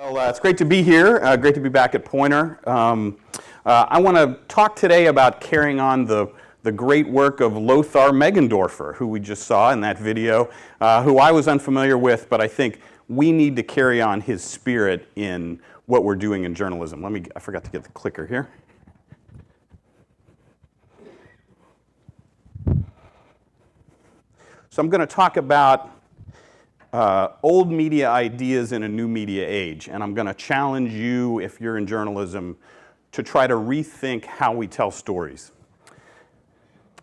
Well, it's great to be here. Great to be back at Poynter. I want to talk today about carrying on the great work of Lothar Meggendorfer, who we just saw in that video, who I was unfamiliar with, but I think we need to carry on his spirit in what we're doing in journalism. I forgot to get the clicker here. So I'm going to talk about old media ideas in a new media age, and I'm going to challenge you, if you're in journalism, to try to rethink how we tell stories.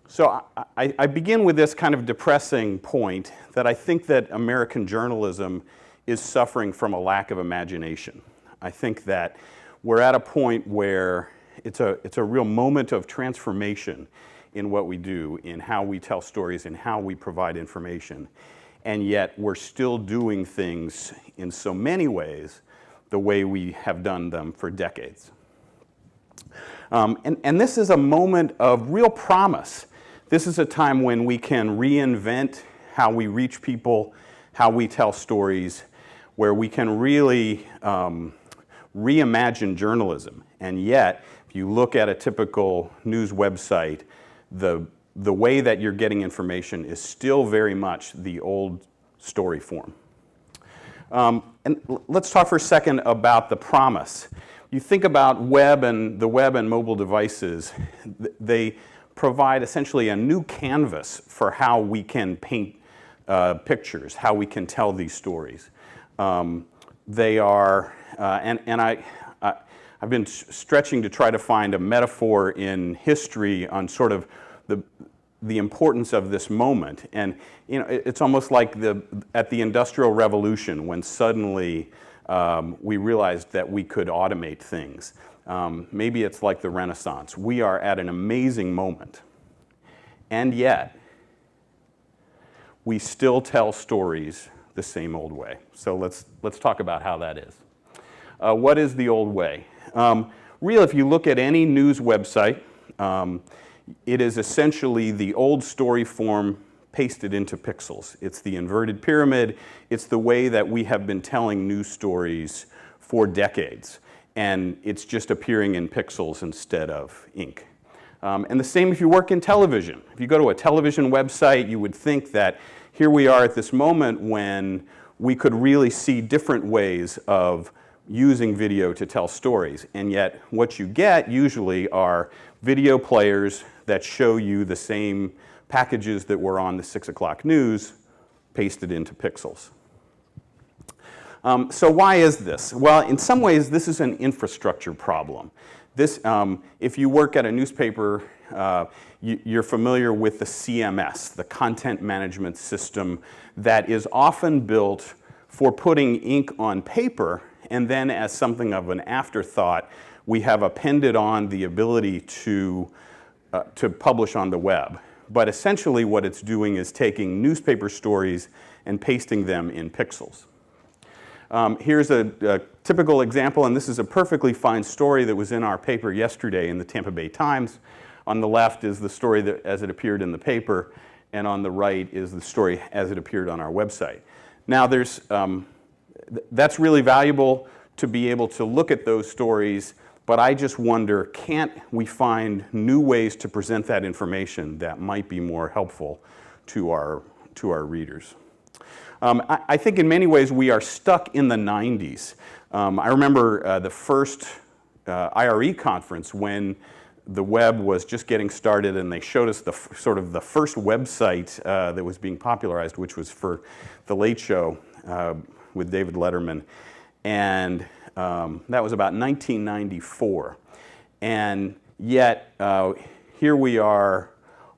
So I begin with this kind of depressing point that I think that American journalism is suffering from a lack of imagination. I think that we're at a point where it's a real moment of transformation in what we do, in how we tell stories, and how we provide information. And yet we're still doing things in so many ways the way we have done them for decades. And this is a moment of real promise. This is a time when we can reinvent how we reach people, how we tell stories, where we can really reimagine journalism. And yet, if you look at a typical news website, the way that you're getting information is still very much the old story form. And let's talk for a second about the promise. You think about the web and mobile devices, they provide essentially a new canvas for how we can paint pictures, how we can tell these stories. They are, I've been stretching to try to find a metaphor in history on sort of the importance of this moment. And you know, it's almost like at the Industrial Revolution, when suddenly we realized that we could automate things. Maybe it's like the Renaissance. We are at an amazing moment. And yet, we still tell stories the same old way. So let's talk about how that is. What is the old way? Really, if you look at any news website, it is essentially the old story form pasted into pixels. It's the inverted pyramid. It's the way that we have been telling news stories for decades. And it's just appearing in pixels instead of ink. And the same if you work in television. If you go to a television website, you would think that here we are at this moment when we could really see different ways of using video to tell stories. And yet what you get usually are video players that show you the same packages that were on the 6 o'clock news pasted into pixels. So why is this? Well, in some ways this is an infrastructure problem. If you work at a newspaper, you're familiar with the CMS, the content management system that is often built for putting ink on paper, and then as something of an afterthought, we have appended on the ability to publish on the web. But essentially what it's doing is taking newspaper stories and pasting them in pixels. Here's a typical example, and this is a perfectly fine story that was in our paper yesterday in the Tampa Bay Times. On the left is the story as it appeared in the paper, and on the right is the story as it appeared on our website. Now that's really valuable to be able to look at those stories, but I just wonder, can't we find new ways to present that information that might be more helpful to our readers? I think in many ways we are stuck in the 90s. I remember the first IRE conference when the web was just getting started, and they showed us the first website that was being popularized, which was for The Late Show with David Letterman. And that was about 1994. And yet, here we are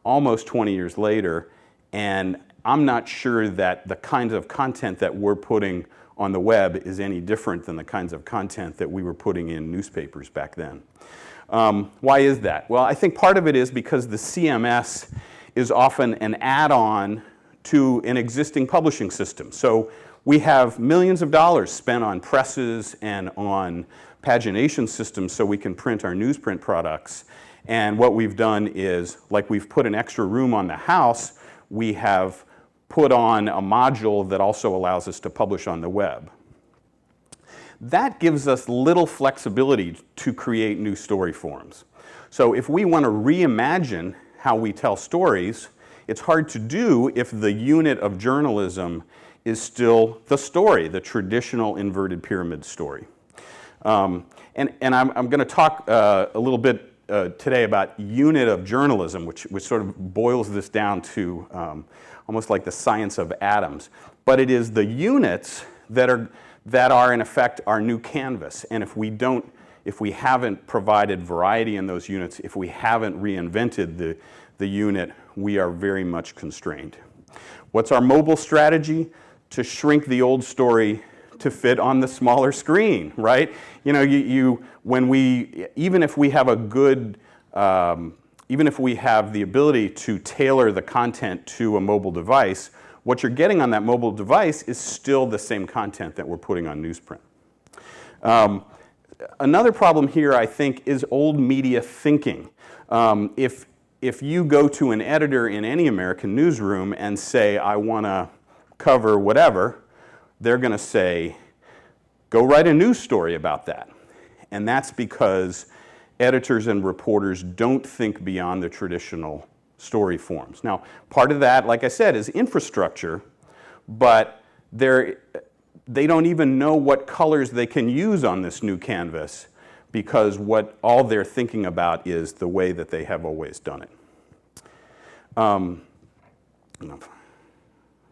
almost 20 years later, and I'm not sure that the kinds of content that we're putting on the web is any different than the kinds of content that we were putting in newspapers back then. Why is that? Well, I think part of it is because the CMS is often an add-on to an existing publishing system. So we have millions of dollars spent on presses and on pagination systems so we can print our newsprint products. And what we've done is, like we've put an extra room on the house, we have put on a module that also allows us to publish on the web. that gives us little flexibility to create new story forms. So if we want to reimagine how we tell stories, it's hard to do if the unit of journalism is still the story, the traditional inverted pyramid story. And I'm going to talk a little bit today about unit of journalism, which sort of boils this down to almost like the science of atoms. But it is the units that are in effect our new canvas. And if we haven't provided variety in those units, if we haven't reinvented the unit, we are very much constrained. What's our mobile strategy? To shrink the old story to fit on the smaller screen, right? You know, even if we have a good, even if we have the ability to tailor the content to a mobile device, what you're getting on that mobile device is still the same content that we're putting on newsprint. Another problem here, I think, is old media thinking. If you go to an editor in any American newsroom and say, I want to cover whatever, they're going to say, go write a news story about that. And that's because editors and reporters don't think beyond the traditional story forms. Now, part of that, like I said, is infrastructure, but they don't even know what colors they can use on this new canvas because all they're thinking about is the way that they have always done it.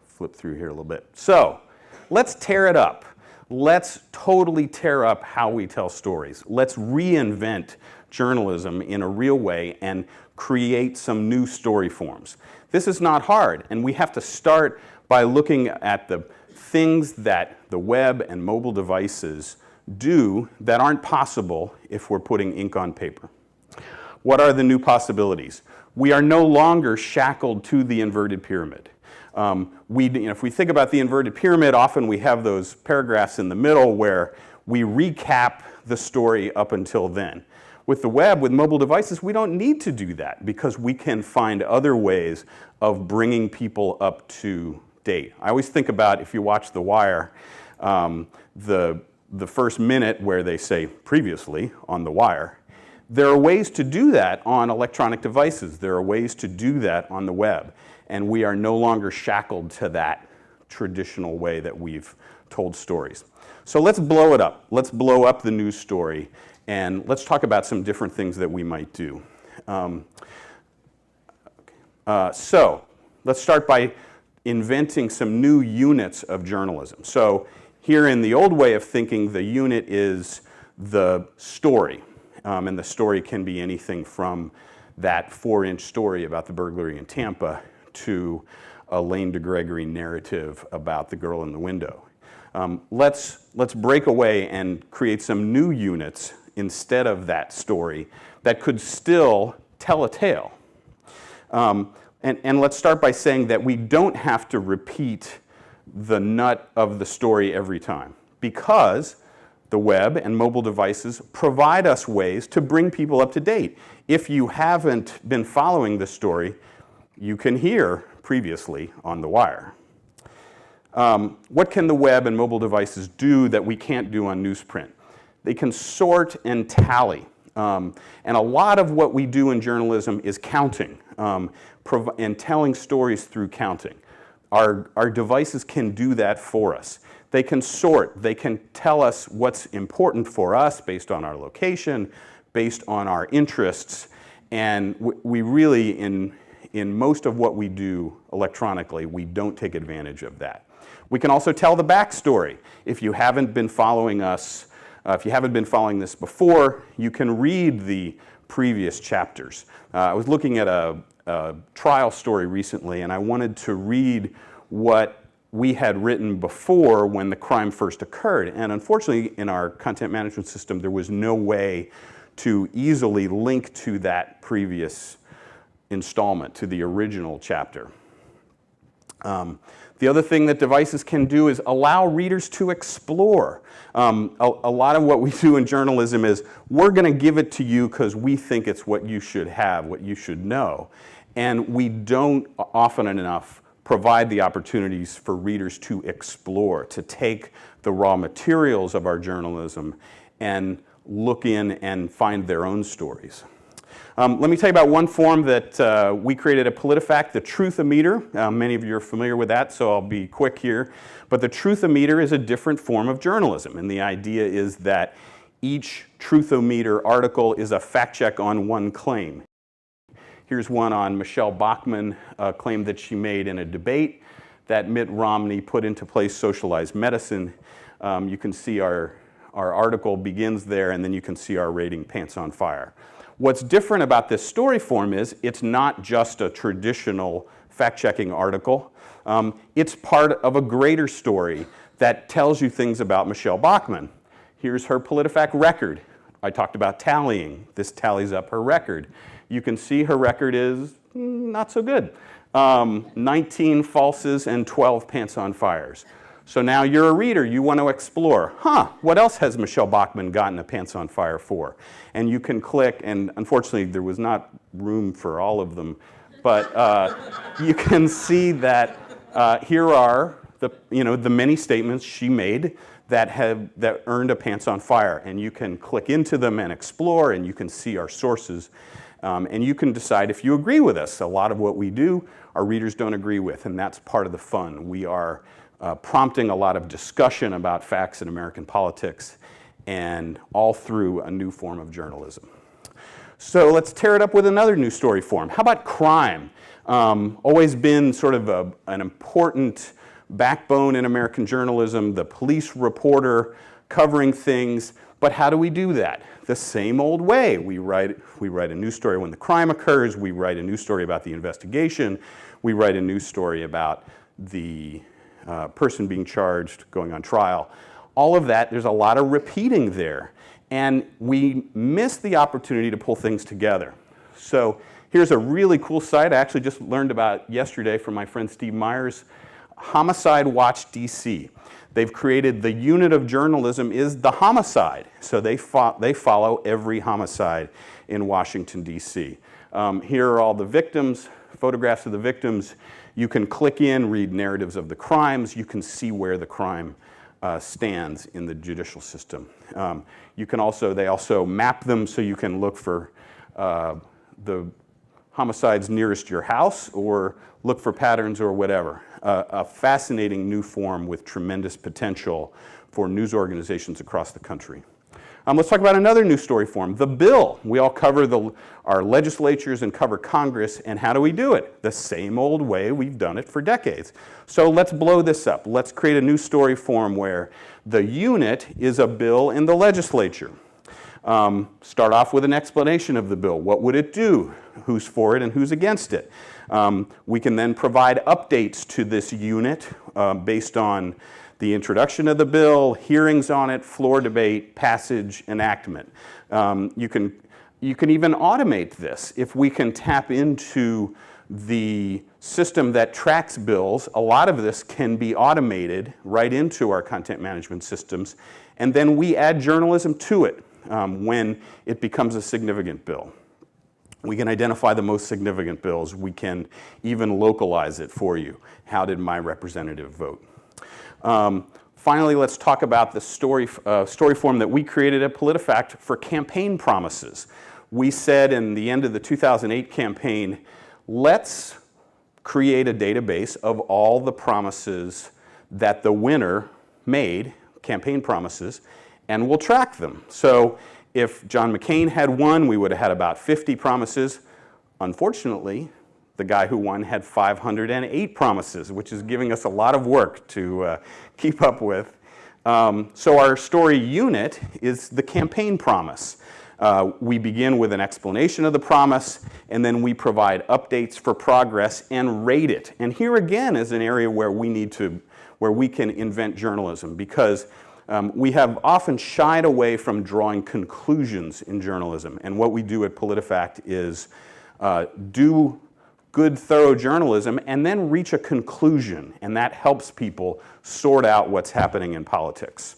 Flip through here a little bit. So, let's tear it up. Let's totally tear up how we tell stories. Let's reinvent journalism in a real way and create some new story forms. This is not hard, and we have to start by looking at the things that the web and mobile devices do that aren't possible if we're putting ink on paper. What are the new possibilities? We are no longer shackled to the inverted pyramid. If we think about the inverted pyramid, often we have those paragraphs in the middle where we recap the story up until then. With the web, with mobile devices, we don't need to do that because we can find other ways of bringing people up to date. I always think about, if you watch The Wire, the first minute where they say, previously on The Wire. There are ways to do that on electronic devices. There are ways to do that on the web. And we are no longer shackled to that traditional way that we've told stories. So let's blow it up. Let's blow up the news story. And let's talk about some different things that we might do. So let's start by inventing some new units of journalism. So here in the old way of thinking, the unit is the story. And the story can be anything from that 4-inch story about the burglary in Tampa to a Lane DeGregory narrative about the girl in the window. Let's break away and create some new units instead of that story that could still tell a tale. And let's start by saying that we don't have to repeat the nut of the story every time, because the web and mobile devices provide us ways to bring people up to date. If you haven't been following the story, you can hear previously on The Wire. What can the web and mobile devices do that we can't do on newsprint? They can sort and tally. And a lot of what we do in journalism is counting and telling stories through counting. Our devices can do that for us. They can sort, they can tell us what's important for us based on our location, based on our interests, and we really, in most of what we do electronically, we don't take advantage of that. We can also tell the backstory. If you haven't been following us, if you haven't been following this before, you can read the previous chapters. I was looking at a trial story recently, and I wanted to read what we had written before when the crime first occurred. And unfortunately, in our content management system, there was no way to easily link to that previous installment, to the original chapter. The other thing that devices can do is allow readers to explore. A lot of what we do in journalism is we're going to give it to you because we think it's what you should have, what you should know. And we don't often enough provide the opportunities for readers to explore, to take the raw materials of our journalism and look in and find their own stories. Let me tell you about one form that we created at PolitiFact, the Truthometer. Many of you are familiar with that, so I'll be quick here. But the Truthometer is a different form of journalism, and the idea is that each Truthometer article is a fact check on one claim. Here's one on Michelle Bachmann, a claim that she made in a debate that Mitt Romney put into place socialized medicine. You can see our article begins there, and then you can see our rating, Pants on Fire. What's different about this story form is it's not just a traditional fact-checking article. It's part of a greater story that tells you things about Michelle Bachmann. Here's her PolitiFact record. I talked about tallying. This tallies up her record. You can see her record is not so good. 19 falses and 12 Pants on Fires. So now you're a reader, you want to explore, what else has Michelle Bachmann gotten a Pants on Fire for? And you can click, and unfortunately there was not room for all of them, but you can see that here are the many statements she made that earned a Pants on Fire. And you can click into them and explore, and you can see our sources. And you can decide if you agree with us. A lot of what we do, our readers don't agree with, and that's part of the fun. We are prompting a lot of discussion about facts in American politics, and all through a new form of journalism. So let's tear it up with another new story form. How about crime? Always been sort of an important backbone in American journalism, the police reporter covering things, but how do we do that? The same old way. We write a news story when the crime occurs, we write a news story about the investigation, we write a news story about the person being charged, going on trial. All of that, there's a lot of repeating there. And we miss the opportunity to pull things together. So here's a really cool site I actually just learned about yesterday from my friend Steve Myers, Homicide Watch DC. They've created the unit of journalism is the homicide. So they follow every homicide in Washington, D.C. Here are all the victims, photographs of the victims. You can click in, read narratives of the crimes. You can see where the crime stands in the judicial system. They also map them so you can look for the homicides nearest your house or look for patterns or whatever. A fascinating new form with tremendous potential for news organizations across the country. Let's talk about another new story form, the bill. We all cover our legislatures and cover Congress, and how do we do it? The same old way we've done it for decades. So let's blow this up. Let's create a new story form where the unit is a bill in the legislature. Start off with an explanation of the bill. What would it do? Who's for it and who's against it? We can then provide updates to this unit based on the introduction of the bill, hearings on it, floor debate, passage, enactment. You can even automate this. If we can tap into the system that tracks bills, a lot of this can be automated right into our content management systems, and then we add journalism to it when it becomes a significant bill. We can identify the most significant bills. We can even localize it for you. How did my representative vote? Finally, let's talk about the story form that we created at PolitiFact for campaign promises. We said in the end of the 2008 campaign, let's create a database of all the promises that the winner made, campaign promises, and we'll track them. So if John McCain had won, we would have had about 50 promises. Unfortunately, the guy who won had 508 promises, which is giving us a lot of work to keep up with. So our story unit is the campaign promise. We begin with an explanation of the promise, and then we provide updates for progress and rate it. And here again is an area where we can invent journalism, because we have often shied away from drawing conclusions in journalism. And what we do at PolitiFact is do good, thorough journalism and then reach a conclusion. And that helps people sort out what's happening in politics.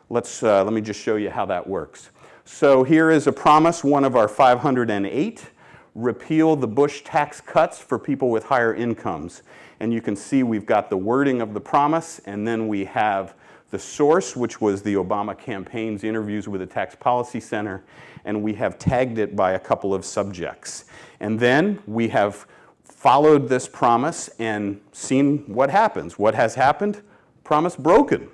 Let me just show you how that works. So here is a promise, one of our 508. repeal the Bush tax cuts for people with higher incomes. And you can see we've got the wording of the promise, and then we have the source, which was the Obama campaign's interviews with the Tax Policy Center, and we have tagged it by a couple of subjects. And then we have followed this promise and seen what happens. What has happened? Promise broken.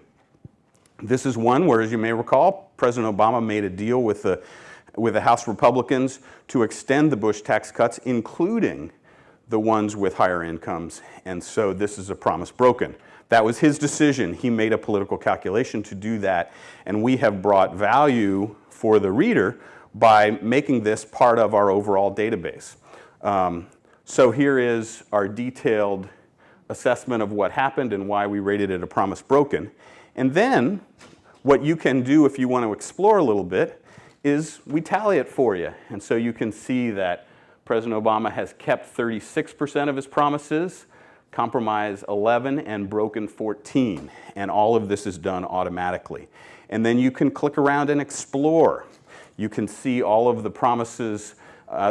This is one where, as you may recall, President Obama made a deal with the House Republicans to extend the Bush tax cuts, including the ones with higher incomes. And so this is a promise broken. That was his decision. He made a political calculation to do that. And we have brought value for the reader by making this part of our overall database. So here is our detailed assessment of what happened and why we rated it a promise broken. And then what you can do if you want to explore a little bit is we tally it for you. And so you can see that President Obama has kept 36% of his promises, compromised 11, and broken 14. And all of this is done automatically. And then you can click around and explore. You can see all of the promises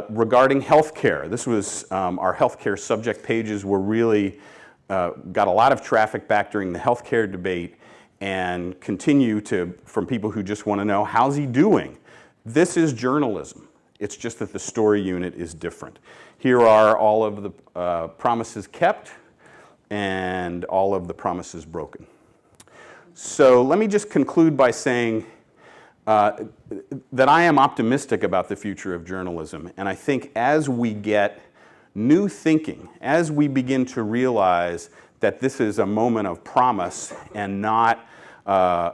regarding healthcare. This was our healthcare subject pages were really got a lot of traffic back during the healthcare debate and continue to from people who just want to know, how's he doing? This is journalism. It's just that the story unit is different. Here are all of the promises kept and all of the promises broken. So let me just conclude by saying that I am optimistic about the future of journalism. And I think as we get new thinking, as we begin to realize that this is a moment of promise and not a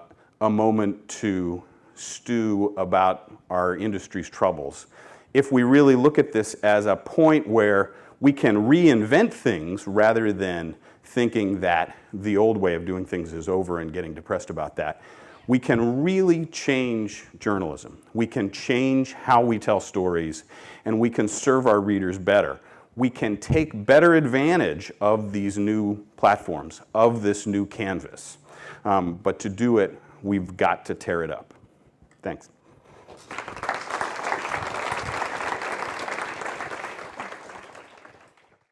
moment to stew about our industry's troubles, if we really look at this as a point where we can reinvent things rather than thinking that the old way of doing things is over and getting depressed about that, we can really change journalism. We can change how we tell stories, and we can serve our readers better. We can take better advantage of these new platforms, of this new canvas. But to do it, we've got to tear it up. Thanks.